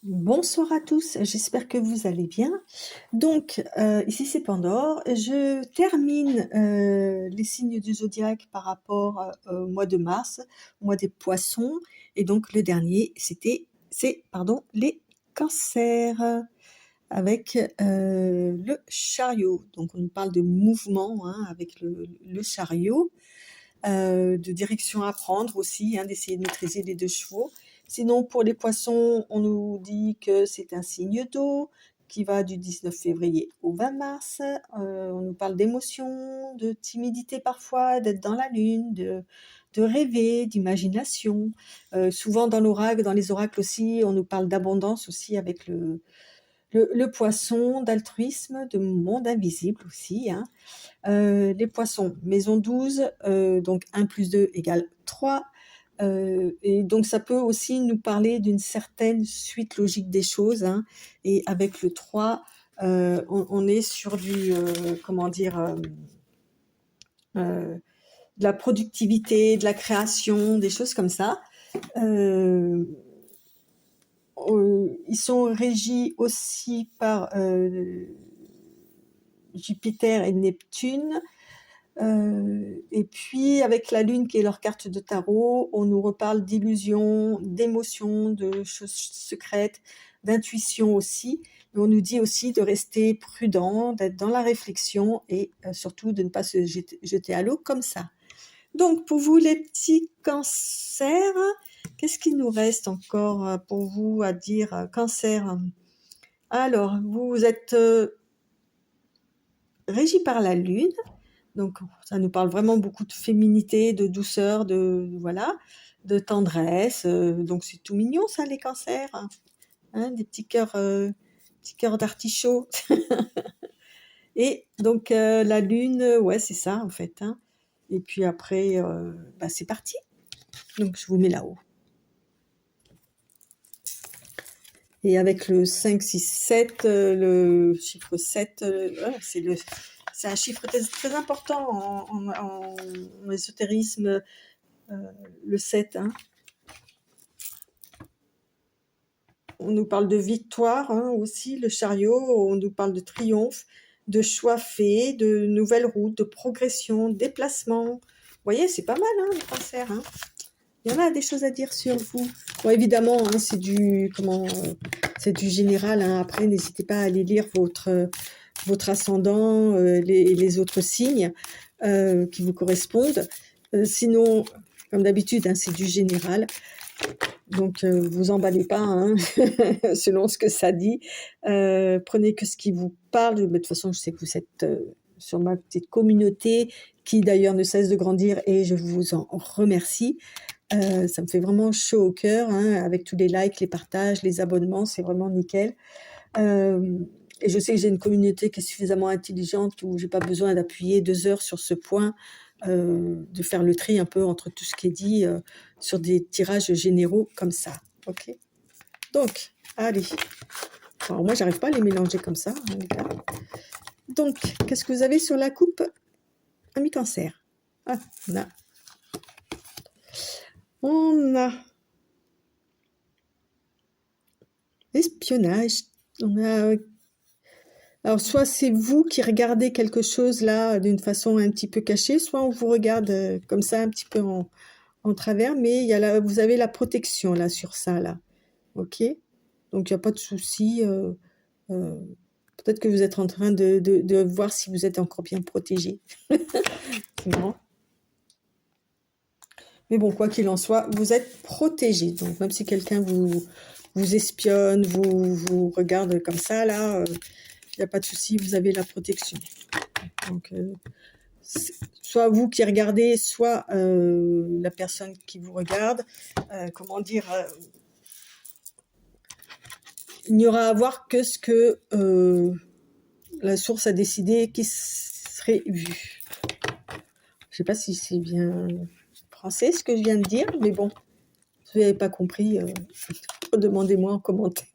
Bonsoir à tous, j'espère que vous allez bien. Donc, ici c'est Pandore. Je termine les signes du zodiaque par rapport au mois de mars, au mois des poissons. Et donc le dernier, les cancers avec le chariot. Donc on nous parle de mouvement hein, avec le chariot. De direction à prendre aussi, hein, d'essayer de maîtriser les 2 chevaux. Sinon, pour les poissons, on nous dit que c'est un signe d'eau qui va du 19 février au 20 mars. On nous parle d'émotion, de timidité parfois, d'être dans la lune, de rêver, d'imagination. Souvent dans les oracles aussi, on nous parle d'abondance aussi avec le poisson, d'altruisme, de monde invisible aussi, hein. Les poissons, maison 12, donc 1 plus 2 égale 3. Et donc ça peut aussi nous parler d'une certaine suite logique des choses, hein. Et avec le 3, on est sur du, comment dire, de la productivité, de la création, des choses comme ça. Ils sont régis aussi par Jupiter et Neptune. Et puis avec la lune qui est leur carte de tarot, on nous reparle d'illusions, d'émotions, de choses secrètes, d'intuition aussi. Mais on nous dit aussi de rester prudent, d'être dans la réflexion et surtout de ne pas se jeter à l'eau comme ça. Donc pour vous les petits cancers, qu'est-ce qu'il nous reste encore pour vous à dire cancer? Alors, vous êtes régi par la lune. Donc ça nous parle vraiment beaucoup de féminité, de douceur, voilà, de tendresse. Donc c'est tout mignon ça les cancers, hein, des petits cœurs d'artichaut. Et donc la lune, ouais c'est ça en fait, hein. Et puis après, c'est parti. Donc je vous mets là-haut. Et avec le 5, 6, 7, le chiffre 7, c'est un chiffre très important en ésotérisme, le 7. Hein. On nous parle de victoire hein, aussi, le chariot, on nous parle de triomphe, de choix faits, de nouvelles routes, de progression, déplacement. Vous voyez, c'est pas mal hein, le cancer. Hein. Il y en a des choses à dire sur vous. Bon, évidemment, hein, c'est du général. Hein. Après, n'hésitez pas à aller lire votre ascendant, les autres signes qui vous correspondent. Sinon, comme d'habitude, hein, c'est du général. Donc, vous emballez pas, hein, selon ce que ça dit. Prenez que ce qui vous parle. Mais de toute façon, je sais que vous êtes sur ma petite communauté qui d'ailleurs ne cesse de grandir et je vous en remercie. Ça me fait vraiment chaud au cœur, hein, avec tous les likes, les partages, les abonnements, c'est vraiment nickel. Et je sais que j'ai une communauté qui est suffisamment intelligente où j'ai pas besoin d'appuyer 2 heures sur ce point, de faire le tri un peu entre tout ce qui est dit sur des tirages généraux comme ça. Ok. Donc, allez. Alors moi, j'arrive pas à les mélanger comme ça, hein, les gars. Donc, qu'est-ce que vous avez sur la coupe? Ami cancer. Ah, on a espionnage. On a alors soit c'est vous qui regardez quelque chose là d'une façon un petit peu cachée, soit on vous regarde comme ça un petit peu en travers, mais vous avez la protection là sur ça là, ok? Donc il n'y a pas de souci. Peut-être que vous êtes en train de voir si vous êtes encore bien protégé. Non. Mais bon, quoi qu'il en soit, vous êtes protégé. Donc même si quelqu'un vous espionne, vous regarde comme ça là, il n'y a pas de souci, vous avez la protection. Donc soit vous qui regardez, soit la personne qui vous regarde. Comment dire il n'y aura à voir que ce que la source a décidé qui serait vu. Je ne sais pas si c'est bien français ce que je viens de dire, mais bon, si vous n'avez pas compris, demandez-moi en commentaire.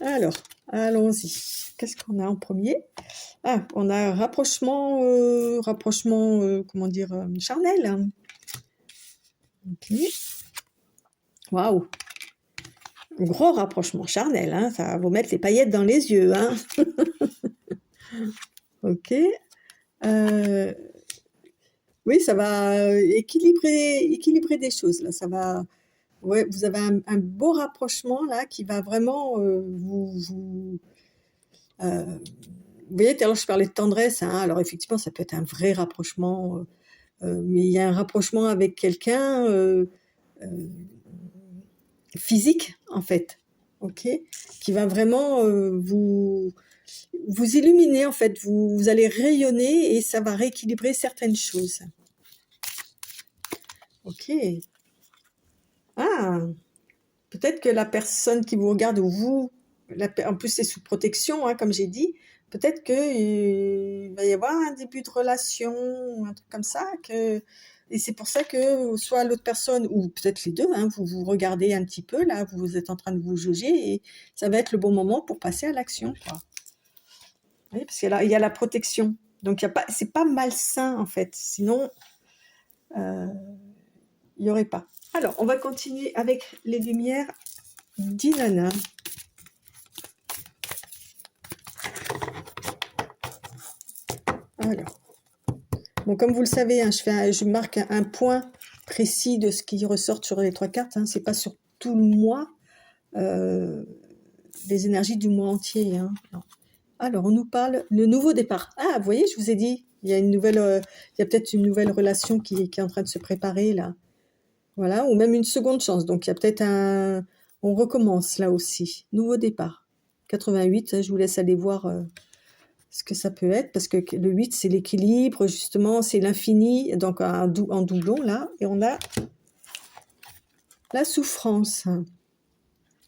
Alors, allons-y. Qu'est-ce qu'on a en premier? Ah, on a rapprochement, comment dire, charnel. Ok. Waouh! Gros rapprochement charnel, hein, ça va vous mettre les paillettes dans les yeux, hein. Ok. Euh, oui, ça va équilibrer des choses, là. Ça va, ouais, vous avez un beau rapprochement, là, qui va vraiment euh, vous voyez, tout à l'heure, je parlais de tendresse, hein, alors effectivement, ça peut être un vrai rapprochement, mais il y a un rapprochement avec quelqu'un euh, physique, en fait, ok, qui va vraiment vous illuminer, en fait, vous allez rayonner et ça va rééquilibrer certaines choses. Ok. Ah, peut-être que la personne qui vous regarde ou vous, en plus c'est sous protection, hein, comme j'ai dit, peut-être qu'il va y avoir un début de relation, un truc comme ça, et c'est pour ça que soit l'autre personne, ou peut-être les deux, hein, vous vous regardez un petit peu, là, vous êtes en train de vous jauger, et ça va être le bon moment pour passer à l'action, quoi. Oui, parce qu'il y a la protection. Donc, c'est pas malsain, en fait. Sinon, il n'y aurait pas. Alors, on va continuer avec les lumières d'Inanna. Alors, bon, comme vous le savez, hein, je marque un point précis de ce qui ressort sur les 3 cartes. Hein. C'est pas sur tout le mois, les énergies du mois entier. Hein. Non. Alors, on nous parle le nouveau départ. Ah, vous voyez, je vous ai dit, il y a il y a peut-être une nouvelle relation qui est en train de se préparer là. Voilà, ou même une seconde chance. Donc, il y a peut-être on recommence là aussi. Nouveau départ. 88, je vous laisse aller voir ce que ça peut être, parce que le 8, c'est l'équilibre, justement, c'est l'infini, donc en doublon, là, et on a la souffrance,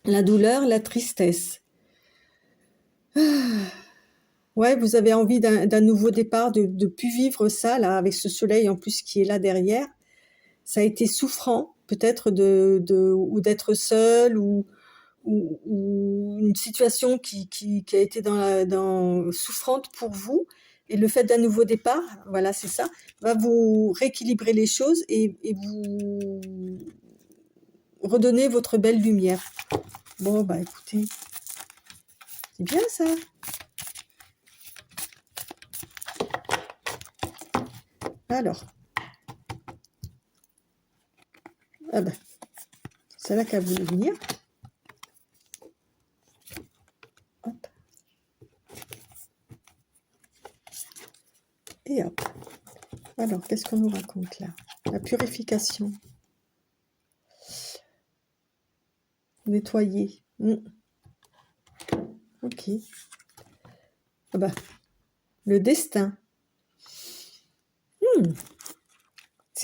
la douleur, la tristesse. Ouais, vous avez envie d'un nouveau départ, de plus vivre ça, là, avec ce soleil en plus qui est là derrière. Ça a été souffrant, peut-être, ou d'être seul, ou une situation qui a été souffrante pour vous, et le fait d'un nouveau départ, voilà, c'est ça, va vous rééquilibrer les choses et vous redonner votre belle lumière. Bon, bah écoutez, c'est bien ça. Alors, ah bah, c'est là qu'elle voulait venir. Hop. Et hop. Alors, qu'est-ce qu'on nous raconte là? La purification. Nettoyer. Ok. Ah bah, le destin.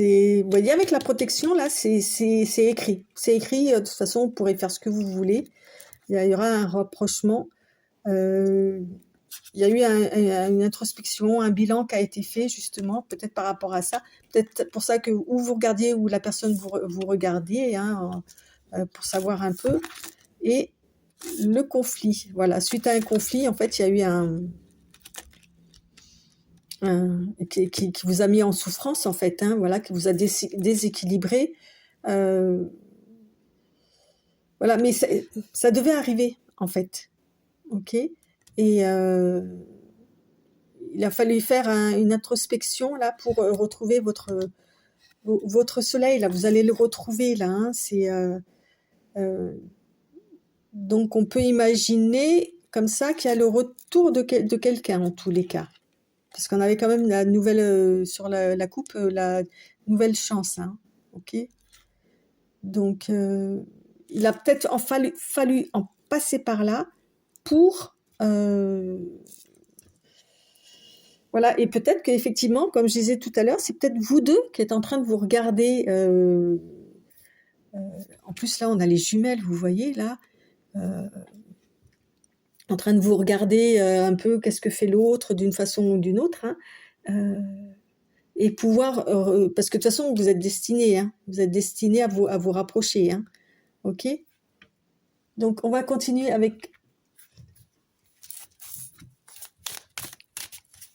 Vous voyez, avec la protection, là, c'est écrit. C'est écrit, de toute façon, vous pourrez faire ce que vous voulez. Il y aura un rapprochement. Il y a eu une introspection, un bilan qui a été fait, justement, peut-être par rapport à ça. Peut-être pour ça que ou vous regardiez, ou la personne vous regardiez, hein, pour savoir un peu. Et le conflit. Voilà, suite à un conflit, en fait, il y a eu qui vous a mis en souffrance, en fait, hein, voilà, qui vous a déséquilibré. Voilà, mais ça devait arriver, en fait. Ok. Et il a fallu faire une introspection là pour retrouver votre soleil. Là, vous allez le retrouver là. Hein, donc, on peut imaginer comme ça qu'il y a le retour de quelqu'un en tous les cas. Parce qu'on avait quand même la nouvelle, sur la coupe, la nouvelle chance. Hein, ok. Donc, il a peut-être fallu en passer par là pour... voilà, et peut-être qu'effectivement, comme je disais tout à l'heure, c'est peut-être vous deux qui êtes en train de vous regarder. En plus, là, on a les jumelles, vous voyez, là, en train de vous regarder un peu qu'est-ce que fait l'autre d'une façon ou d'une autre. Hein, et pouvoir, parce que de toute façon, vous êtes destinés, hein, vous êtes destinés à vous rapprocher. Hein, ok. Donc, on va continuer avec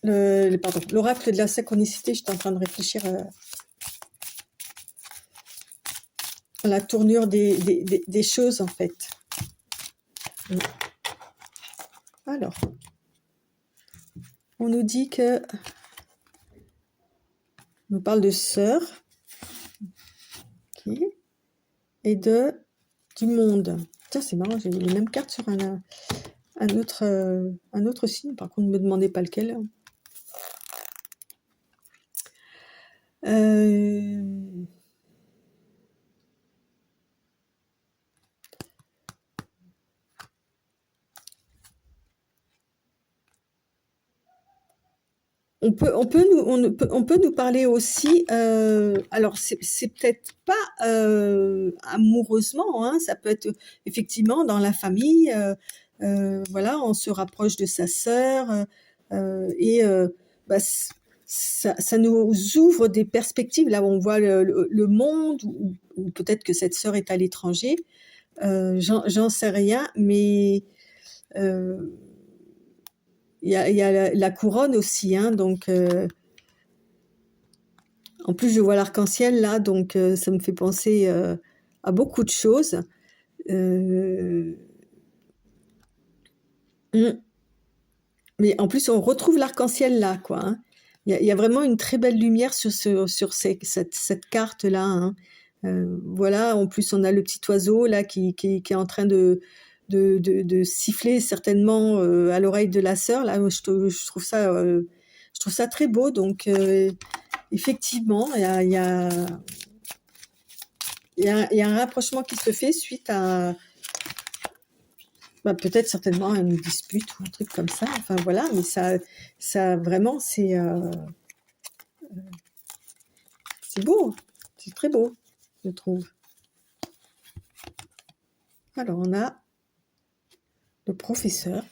l'oracle de la synchronicité. J'étais en train de réfléchir. la tournure des choses, en fait. Alors, on nous dit que... On nous parle de sœur, ok, et du monde. Tiens, c'est marrant, j'ai les mêmes cartes sur un autre signe. Par contre, ne me demandez pas lequel. On peut nous parler aussi, alors c'est peut-être pas amoureusement, hein, ça peut être effectivement dans la famille, voilà, on se rapproche de sa sœur, et bah, ça nous ouvre des perspectives, là où on voit le monde, ou peut-être que cette sœur est à l'étranger, j'en sais rien, mais il y a la couronne aussi, hein, donc en plus je vois l'arc-en-ciel là, donc ça me fait penser à beaucoup de choses. Mais en plus on retrouve l'arc-en-ciel là, quoi, hein. Il y a vraiment une très belle lumière sur cette carte là, hein. Voilà, en plus on a le petit oiseau là qui est en train de siffler certainement à l'oreille de la sœur. Là, je trouve ça très beau. Donc, effectivement, il y a un rapprochement qui se fait suite à peut-être certainement une dispute ou un truc comme ça. Enfin voilà, mais ça vraiment, c'est beau, c'est très beau, je trouve. Alors, on a le professeur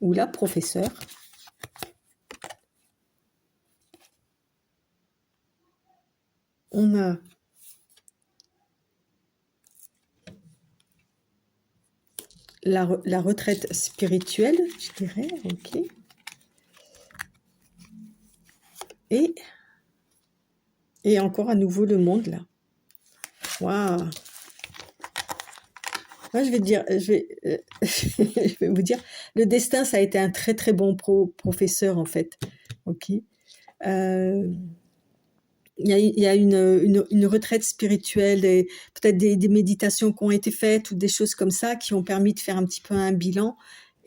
ou la professeure. On a la retraite spirituelle, je dirais, ok. Et encore à nouveau le monde, là. Waouh! Moi, je vais vous dire, le destin, ça a été un très très bon professeur, en fait. Ok. Il y a une retraite spirituelle, peut-être des méditations qui ont été faites ou des choses comme ça qui ont permis de faire un petit peu un bilan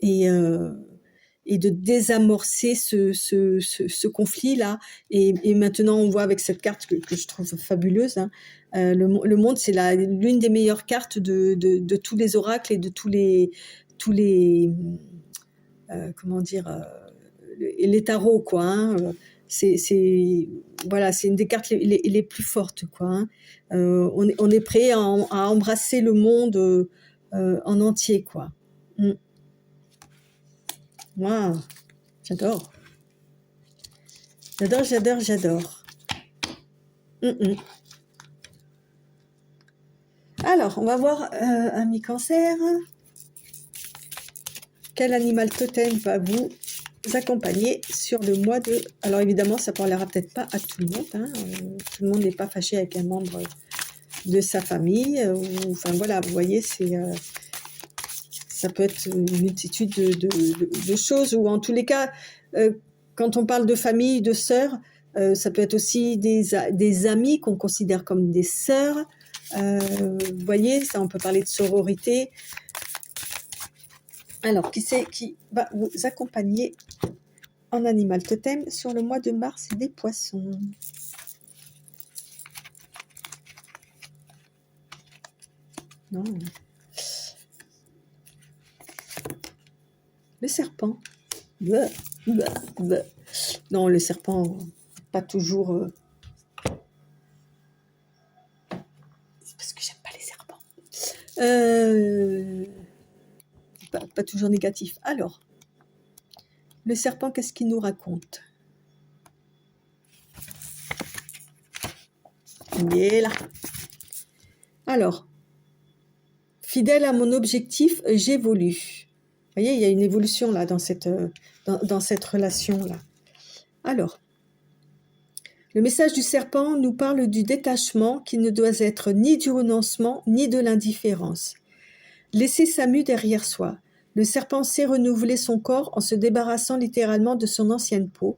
et de désamorcer ce conflit-là. Et maintenant, on voit avec cette carte que je trouve fabuleuse, hein, le monde, c'est l'une des meilleures cartes de tous les oracles et de tous les comment dire, les tarots, quoi, hein. Voilà, c'est une des cartes les plus fortes, quoi, hein. On est prêt à embrasser le monde en entier, quoi. Waouh, j'adore. J'adore. Alors, on va voir ami Cancer. Quel animal totem va vous accompagner sur le mois de... Alors évidemment, ça ne parlera peut-être pas à tout le monde, hein. Tout le monde n'est pas fâché avec un membre de sa famille. Enfin voilà, vous voyez, ça peut être une multitude de choses, ou en tous les cas, quand on parle de famille, de sœurs, ça peut être aussi des amis qu'on considère comme des sœurs. Vous voyez, ça, on peut parler de sororité. Alors, qui va vous accompagner en animal totem sur le mois de mars des poissons? Non. Le serpent. Bleu, bleu, bleu. Non, le serpent, pas toujours... C'est parce que j'aime pas les serpents. Pas toujours négatif. Alors, le serpent, qu'est-ce qu'il nous raconte? Il est là. Alors, fidèle à mon objectif, j'évolue. Vous voyez, il y a une évolution là dans cette relation-là. Alors, Le message du serpent nous parle du détachement qui ne doit être ni du renoncement ni de l'indifférence. Laisser sa mue derrière soi. Le serpent sait renouveler son corps en se débarrassant littéralement de son ancienne peau.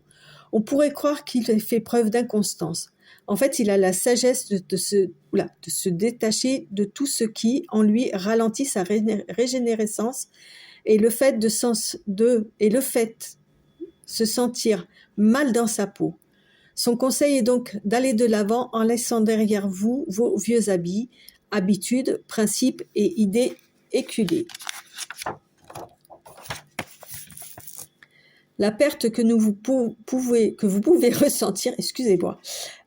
On pourrait croire qu'il fait preuve d'inconstance. En fait, il a la sagesse de se détacher de tout ce qui, en lui, ralentit sa régénérescence et le fait de se sentir mal dans sa peau. Son conseil est donc d'aller de l'avant en laissant derrière vous vos vieux habits, habitudes, principes et idées éculées. La perte que vous pouvez ressentir, excusez-moi,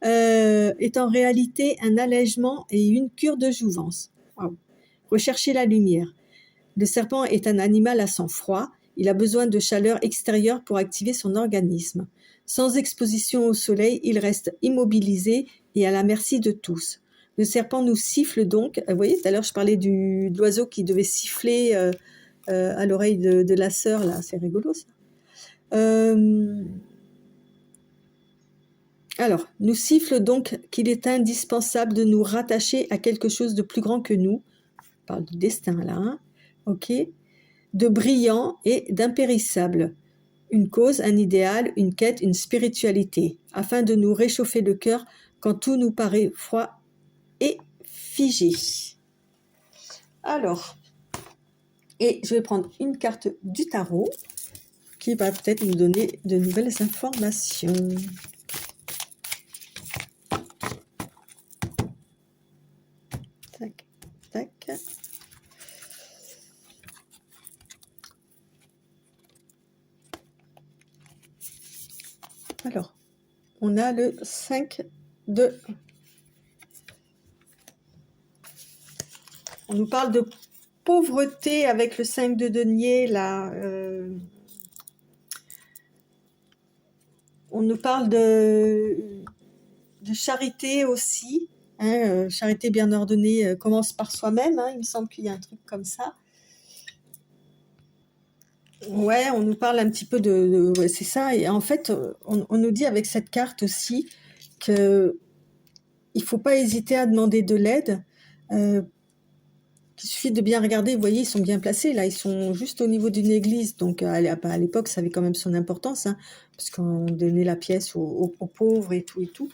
est en réalité un allègement et une cure de jouvence. Wow. Recherchez la lumière. Le serpent est un animal à sang froid. Il a besoin de chaleur extérieure pour activer son organisme. Sans exposition au soleil, il reste immobilisé et à la merci de tous. Le serpent nous siffle donc. Vous voyez, tout à l'heure, je parlais de l'oiseau qui devait siffler à l'oreille de la sœur. Là, c'est rigolo, ça. Alors, nous siffle donc qu'il est indispensable de nous rattacher à quelque chose de plus grand que nous. On parle du destin, là. Hein, ok, de brillant et d'impérissable. Une cause, un idéal, une quête, une spiritualité, afin de nous réchauffer le cœur quand tout nous paraît froid et figé. Alors, et je vais prendre une carte du tarot qui va peut-être nous donner de nouvelles informations. Tac, tac. Alors, on a le 5 de... On nous parle de pauvreté avec le 5 de denier, là. On nous parle de charité aussi. Hein, charité bien ordonnée commence par soi-même. Hein, il me semble qu'il y a un truc comme ça. Ouais, on nous parle un petit peu ouais, c'est ça. Et en fait, on nous dit avec cette carte aussi que il faut pas hésiter à demander de l'aide. Il suffit de bien regarder. Vous voyez, ils sont bien placés. Là, ils sont juste au niveau d'une église. Donc, à l'époque, ça avait quand même son importance, hein, parce qu'on donnait la pièce aux pauvres et tout et tout.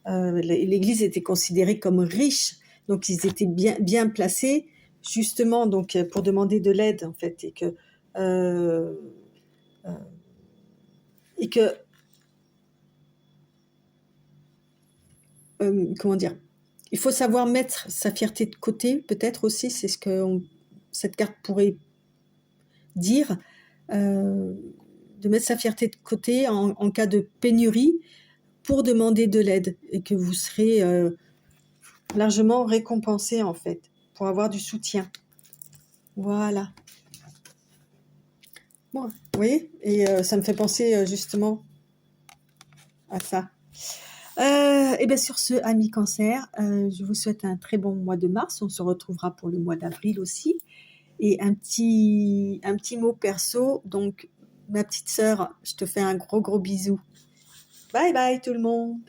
L'église était considérée comme riche, donc ils étaient bien placés, justement, donc pour demander de l'aide, en fait, et que comment dire, il faut savoir mettre sa fierté de côté, peut-être aussi, c'est ce que cette carte pourrait dire, de mettre sa fierté de côté en cas de pénurie pour demander de l'aide, et que vous serez largement récompensé, en fait, pour avoir du soutien. Voilà. Bon, vous voyez, et ça me fait penser justement à ça. Et bien sur ce, amis cancer, je vous souhaite un très bon mois de mars. On se retrouvera pour le mois d'avril aussi. Et un petit mot perso. Donc, ma petite sœur, je te fais un gros bisou. Bye bye tout le monde.